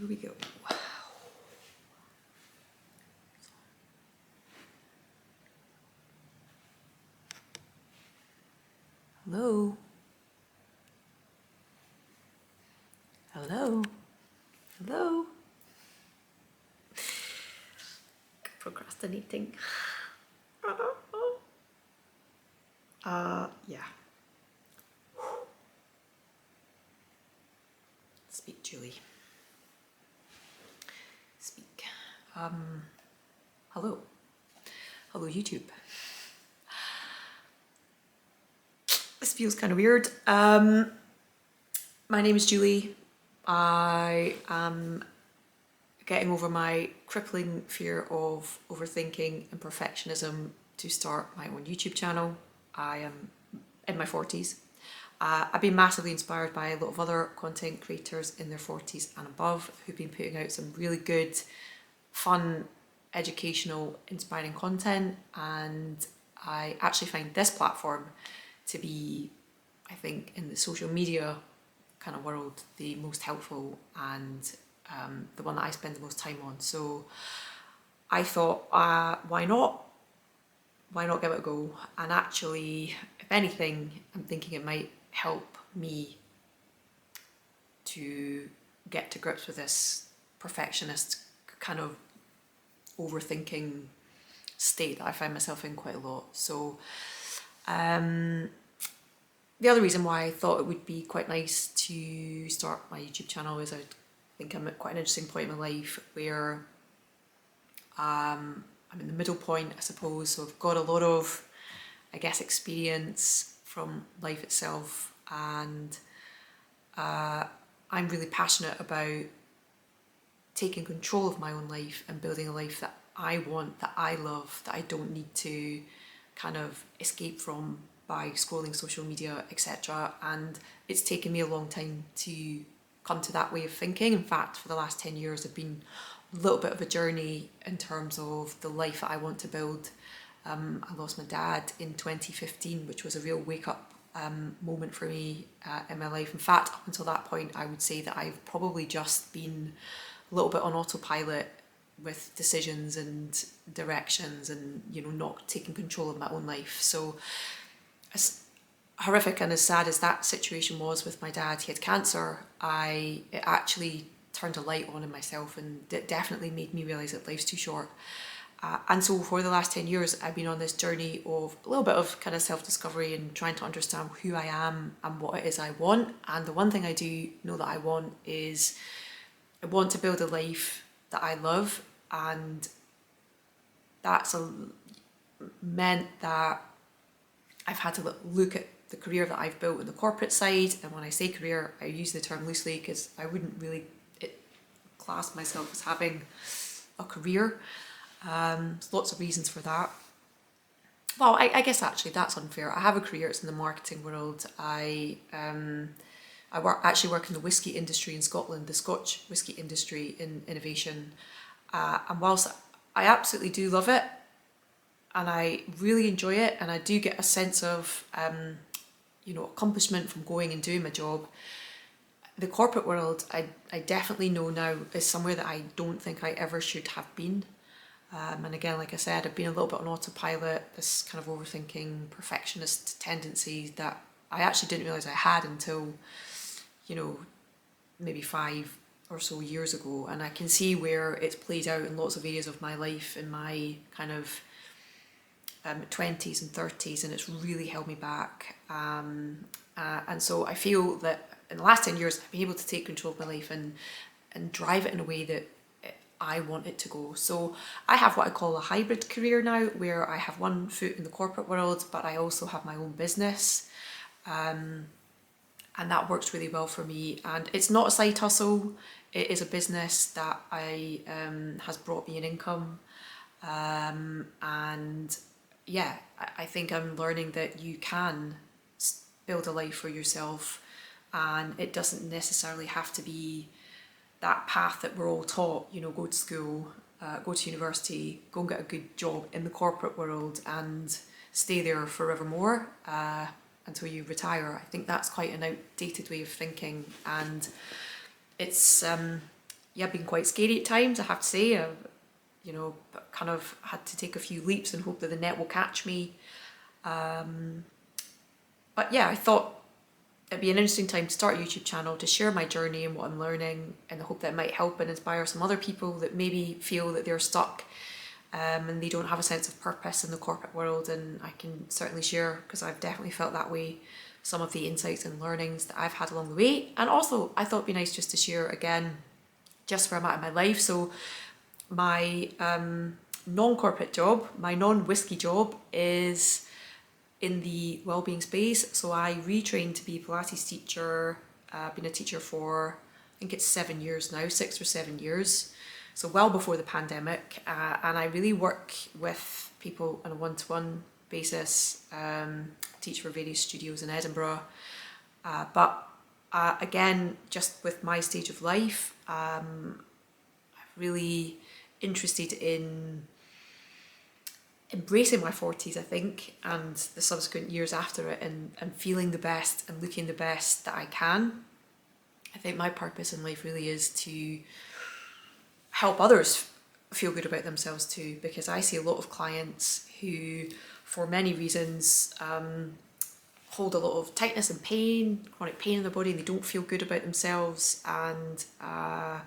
Here we go. Hello? Hello? Hello? Procrastinating. Yeah. Speak, Julie. Speak. Hello. Hello, YouTube. This feels kind of weird. My name is Julie. I am getting over my crippling fear of overthinking and perfectionism to start my own YouTube channel. I am in my 40s. I've been massively inspired by a lot of other content creators in their 40s and above who've been putting out some really good, fun, educational, inspiring content, and I actually find this platform to be, I think, in the social media kind of world, the most helpful and the one that I spend the most time on. So I thought, why not? Why not give it a go? And actually, if anything, I'm thinking it might help me to get to grips with this perfectionist kind of overthinking state that I find myself in quite a lot. So the other reason why I thought it would be quite nice to start my YouTube channel is I think I'm at quite an interesting point in my life where I'm in the middle point, I suppose. So I've got a lot of, I guess, experience from life itself, and I'm really passionate about taking control of my own life and building a life that I want, that I love, that I don't need to kind of escape from by scrolling social media, etc. And it's taken me a long time to come to that way of thinking. In fact, for the last 10 years, I've been a little bit of a journey in terms of the life that I want to build. I lost my dad in 2015, which was a real wake-up moment for me in my life. In fact, up until that point, I would say that I've probably just been a little bit on autopilot with decisions and directions and, you know, not taking control of my own life. So as horrific and as sad as that situation was with my dad, he had cancer, it actually turned a light on in myself, and it definitely made me realise that life's too short. And so for the last 10 years, I've been on this journey of a little bit of kind of self-discovery and trying to understand who I am and what it is I want. And the one thing I do know that I want is I want to build a life that I love, and that's meant that I've had to look at the career that I've built in the corporate side. And when I say career, I use the term loosely because I wouldn't really class myself as having a career. There's lots of reasons for that. Well, I guess actually that's unfair. I have a career, it's in the marketing world. I work in the whisky industry in Scotland, the Scotch whisky industry in innovation. And whilst I absolutely do love it, and I really enjoy it, and I do get a sense of, accomplishment from going and doing my job, the corporate world, I definitely know now is somewhere that I don't think I ever should have been. And again, like I said, I've been a little bit on autopilot, this kind of overthinking, perfectionist tendency that I actually didn't realise I had until, maybe 5 or so years ago. And I can see where it's played out in lots of areas of my life in my kind of 20s and 30s, and it's really held me back. And so I feel that in the last 10 years, I've been able to take control of my life and drive it in a way that I want it to go. So I have what I call a hybrid career now, where I have one foot in the corporate world, but I also have my own business. And that works really well for me. And it's not a side hustle. It is a business that has brought me an income. And yeah, I think I'm learning that you can build a life for yourself, and it doesn't necessarily have to be that path that we're all taught, go to school, go to university, go and get a good job in the corporate world and stay there forevermore until you retire. I think that's quite an outdated way of thinking, and it's yeah, been quite scary at times, I have to say. I've, but kind of had to take a few leaps and hope that the net will catch me. But yeah, I thought it'd be an interesting time to start a YouTube channel to share my journey and what I'm learning, in the hope that it might help and inspire some other people that maybe feel that they're stuck and they don't have a sense of purpose in the corporate world. And I can certainly share, because I've definitely felt that way, some of the insights and learnings that I've had along the way. And also, I thought it'd be nice just to share again just where I'm at in my life. So my non-corporate job, my non-whiskey job, is in the wellbeing space. So I retrained to be a Pilates teacher. I've been a teacher for, I think it's 7 years now, 6 or 7 years. So well before the pandemic. And I really work with people on a one-to-one basis, teach for various studios in Edinburgh. But again, just with my stage of life, I'm really interested in embracing my 40s, I think, and the subsequent years after it, and feeling the best and looking the best that I can. I think my purpose in life really is to help others feel good about themselves too, because I see a lot of clients who, for many reasons, hold a lot of tightness and pain, chronic pain in their body, and they don't feel good about themselves. And I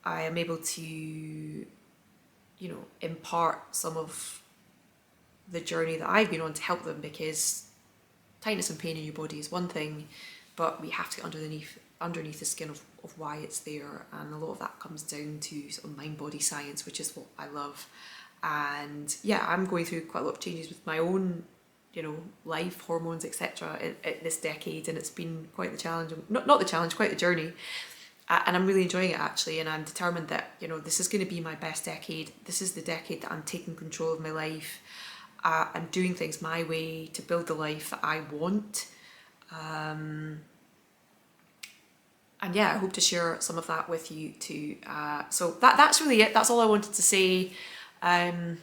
am able to, impart some of the journey that I've been on to help them, because tightness and pain in your body is one thing, but we have to get underneath the skin of why it's there. And a lot of that comes down to sort of mind-body science, which is what I love. And yeah, I'm going through quite a lot of changes with my own life, hormones, etc. at this decade, and it's been quite the challenge. Not the challenge, quite the journey. And I'm really enjoying it, actually, and I'm determined that, this is going to be my best decade. This is the decade that I'm taking control of my life. I'm doing things my way to build the life that I want. And yeah, I hope to share some of that with you too. So that's really it. That's all I wanted to say. I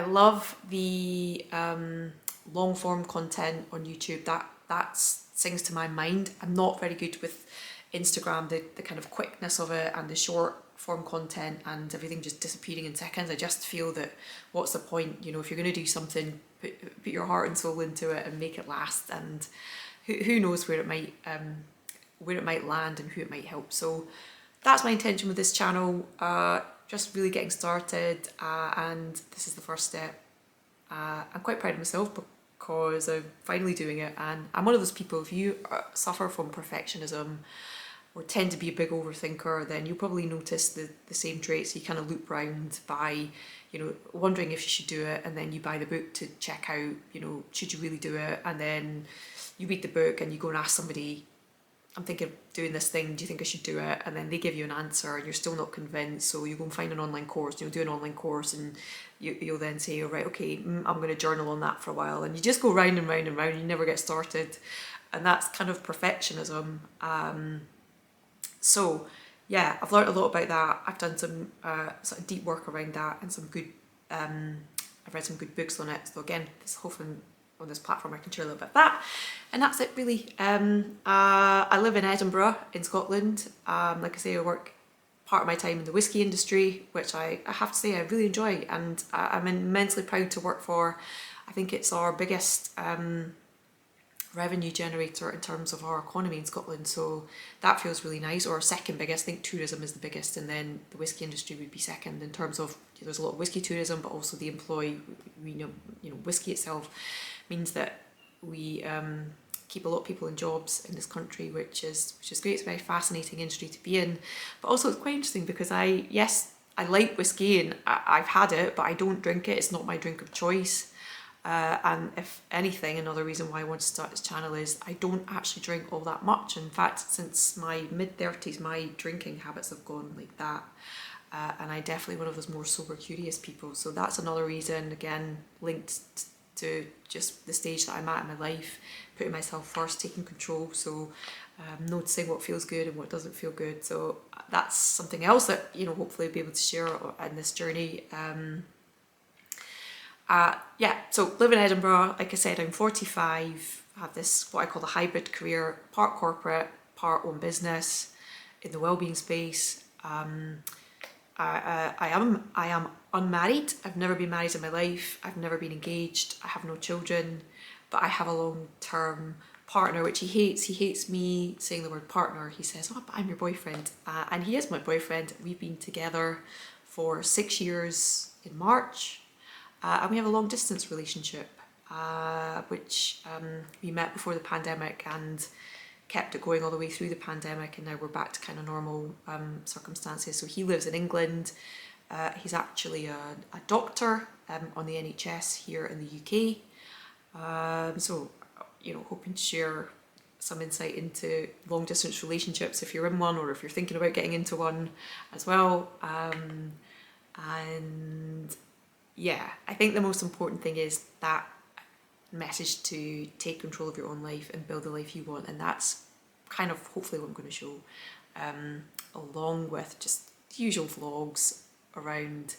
love the long form content on YouTube. That sings to my mind. I'm not very good with Instagram, the kind of quickness of it, and the short form content and everything just disappearing in seconds. I just feel that, what's the point? If you're going to do something, put your heart and soul into it and make it last. And who knows where it might land and who it might help. So that's my intention with this channel. Just really getting started, and this is the first step. I'm quite proud of myself because I'm finally doing it, and I'm one of those people, if you suffer from perfectionism or tend to be a big overthinker, then you'll probably notice the same traits. You kind of loop round by, wondering if you should do it, and then you buy the book to check out, should you really do it? And then you read the book and you go and ask somebody, I'm thinking of doing this thing, do you think I should do it? And then they give you an answer and you're still not convinced, so you go and find an online course, do an online course, and you'll then say, all right, okay, I'm going to journal on that for a while, and you just go round and round and round, and you never get started. And that's kind of perfectionism. So yeah, I've learned a lot about that. I've done some sort of deep work around that, and some good, I've read some good books on it. So again, hopefully on this platform I can share a little bit of that. And that's it really. I live in Edinburgh in Scotland. Like I say, I work part of my time in the whisky industry, which I have to say I really enjoy, and I'm immensely proud to work for. I think it's our biggest revenue generator in terms of our economy in Scotland, so that feels really nice. Or second biggest, I think tourism is the biggest, and then the whisky industry would be second in terms of, there's a lot of whisky tourism, but also the whisky itself means that we keep a lot of people in jobs in this country, which is great. It's a very fascinating industry to be in, but also it's quite interesting because I like whiskey and I've had it, but I don't drink it. It's not my drink of choice. And if anything, another reason why I want to start this channel is I don't actually drink all that much. In fact, since my mid-30s, my drinking habits have gone like that. And I'm definitely one of those more sober, curious people. So that's another reason, again, linked to just the stage that I'm at in my life, putting myself first, taking control. So noticing what feels good and what doesn't feel good. So that's something else that, hopefully I'll be able to share in this journey. So live in Edinburgh. Like I said, I'm 45. I have this, what I call the hybrid career, part corporate, part own business. in the wellbeing space. I am unmarried. I've never been married in my life. I've never been engaged. I have no children, but I have a long-term partner, which he hates. He hates me saying the word partner. He says, "Oh, but I'm your boyfriend," and he is my boyfriend. We've been together for 6 years in March, and we have a long-distance relationship, which we met before the pandemic and kept it going all the way through the pandemic, and now we're back to kind of normal circumstances. So he lives in England. He's actually a doctor on the NHS here in the UK. So, you know, hoping to share some insight into long distance relationships if you're in one or if you're thinking about getting into one as well. And yeah, I think the most important thing is that message to take control of your own life and build the life you want, and that's kind of hopefully what I'm going to show, along with just the usual vlogs around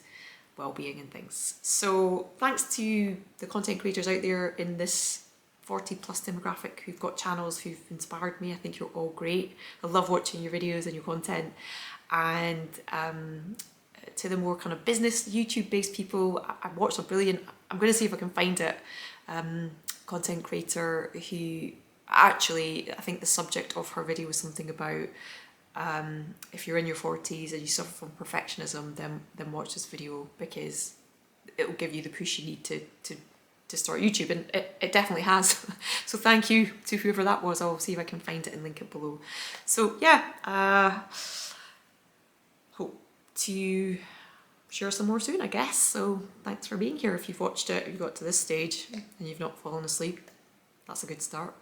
well-being and things. So thanks to the content creators out there in this 40 plus demographic who've got channels who've inspired me. I think you're all great. I love watching your videos and your content. And to the more kind of business YouTube based people, I watched a brilliant, I'm going to see if I can find it, content creator who actually, I think the subject of her video was something about if you're in your 40s and you suffer from perfectionism, then watch this video, because it will give you the push you need to start YouTube, and it definitely has. So thank you to whoever that was. I'll see if I can find it and link it below. So yeah, hope to share some more soon, I guess. So thanks for being here. If you've watched it, if you got to this stage and you've not fallen asleep, that's a good start.